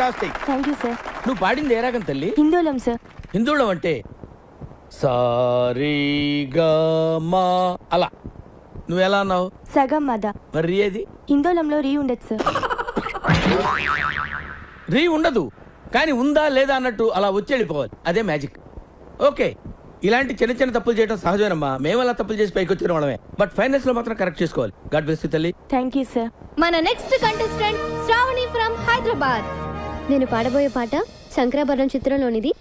Fantastic. Thank you sir. నువ్వు పాడింది ఏ రాగం తల్లి? హిందోళం సార్. హిందోళం అంటే సారీ గా మా అలా. నువ్వు ఎలా అన్నావు? సగం మద. మరి రీ ఏది? హిందోళంలో రీ ఉండదు సార్. రీ ఉండదు, కానీ ఉందా లేదా అన్నట్టు అలా వచ్చి వెళ్ళిపోవాలి. అదే మ్యాజిక్. ఓకే, ఇలాంటి చిన్న చిన్న తప్పులు చేయడం సహజమేనమ్మా. మేము అలా తప్పులు చేసి పైకి వచ్చిన వాళ్ళమే. బట్ ఫైనల్స్ లో మాత్రం కరెక్ట్ చేసుకోవాలి. గాడ్ బ్లెస్ యు తల్లి. Thank you sir. మన next contestant Shravani from Hyderabad. నేను పాడబోయే పాట శంకరాభరణం చిత్రంలోనిది.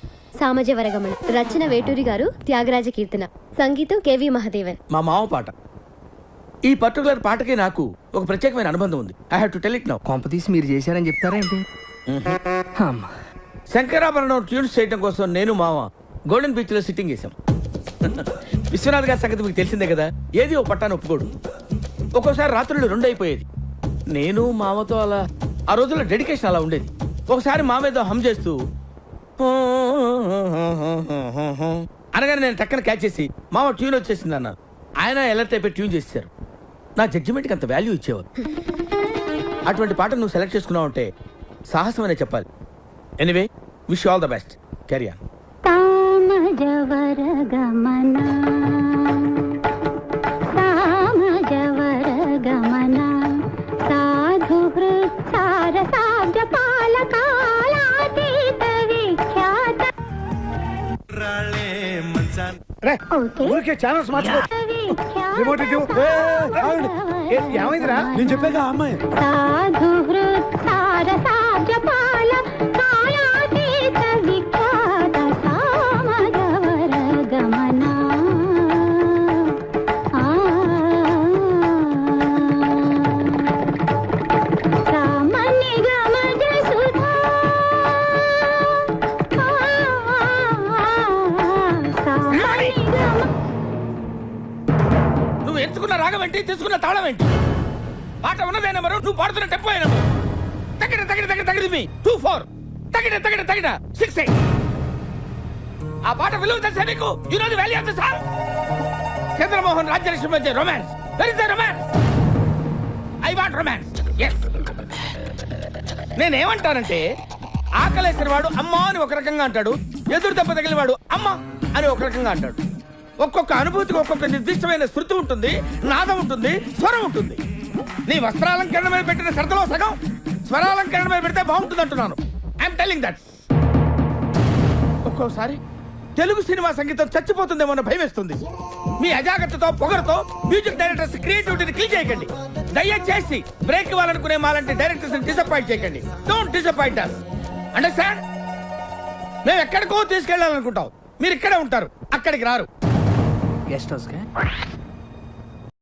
సామజ వరగమన, రచన వేటూరి గారు, త్యాగరాజ కీర్తన, సంగీతం కేవి మహాదేవన్. మా మామ పాట. ఈ పర్టికులర్ పాటకి నాకు ఒక ప్రత్యేకమైన అనుబంధం ఉంది. I have to tell it now. కొంపతీసి మీరు చేశారని చెప్తారా ఏంటి? అమ్మా, శంకరాభరణం ట్యూన్స్ చేయడం కోసం నేను మామ గోల్డెన్ బీచ్ లో సిట్టింగ్ చేశాం. విశ్వనాథ్ గారి సంగతి మీకు తెలిసిందే కదా. ఏది ఓ పట్టాను ఒప్పుకోడు. ఒక్కోసారి రాత్రులు 2 అయిపోయేది. నేను మామతో అలా ఆ రోజుల్లో డెడికేషన్ అలా ఉండేది. ఒకసారి మామ ఏదో హమ్ చేస్తూ అనగానే నేను టక్కన క్యాచ్ చేసి మామ ట్యూన్ వచ్చేసింది అన్నాను. ఆయన ఎలర్ట్ అయిపోయి ట్యూన్ చేశారు. నా జడ్జిమెంట్కి అంత వాల్యూ ఇచ్చేవారు. అటువంటి పాట నువ్వు సెలెక్ట్ చేసుకున్నావు అంటే సాహసం అనే చెప్పాలి. Anyway, wish all the best. Carry on. ఊరికే ఛానల్స్ మార్చుకో. రిమోట్ ఇటు. ఏమైందిరా? నేను చెప్పాక ఆ అమ్మాయి నువ్వు ఎంచుకున్న రాగం ఏంటి, తీసుకున్న తాళం ఏంటి? పాట ఉన్నదే నెంబరు, నువ్వు పాడుతున్న టెంపో నెంబరు. తగిన తగిన తగిన తగిన మీ 2-4 తగిన తగిన తగిన 6-8. ఆ పాట విలువ తెలుసా నీకు? You know the value of the song. Chandramohan Rajyalakshmi మధ్య romance. Where is the romance? I want romance. yes. నేనేమంటానంటే, ఆకలేసిన వాడు అమ్మ అని ఒక రకంగా అంటాడు, ఎదురు దెబ్బ తగిలిన వాడు అమ్మ అని ఒక రకంగా అంటాడు. ఒక్కొక్క అనుభూతికి ఒక్కొక్క నిర్దిష్టమైన శృతి ఉంటుంది, నాదం ఉంటుంది, స్వరం ఉంటుంది. నీ వస్త్రాలంకరణ మీద పెట్టిన శ్రద్ధలో సగం స్వరాలంకరణ మీద పెడితే బాగుంటుంది అంటున్నాను. I'm telling that. ఒక్కోసారి తెలుగు సినిమా సంగీతం చచ్చిపోతుందేమో అన్న భయం వేస్తుంది. మీ అజాగ్రత్తతో పొగరుతో మ్యూజిక్ డైరెక్టర్స్ క్రియేటివిటీని కిల్ చేయకండి. దయచేసి బ్రేక్ ఇవ్వాలనుకునే మాలాంటి డైరెక్టర్స్ డిసప్పాయింట్ చేయకండి. Don't disappoint us. అండర్స్టాండ్? మేము ఎక్కడికో తీసుకెళ్లాలనుకుంటాం, మీరు ఇక్కడే ఉంటారు, అక్కడికి రారు. Guest house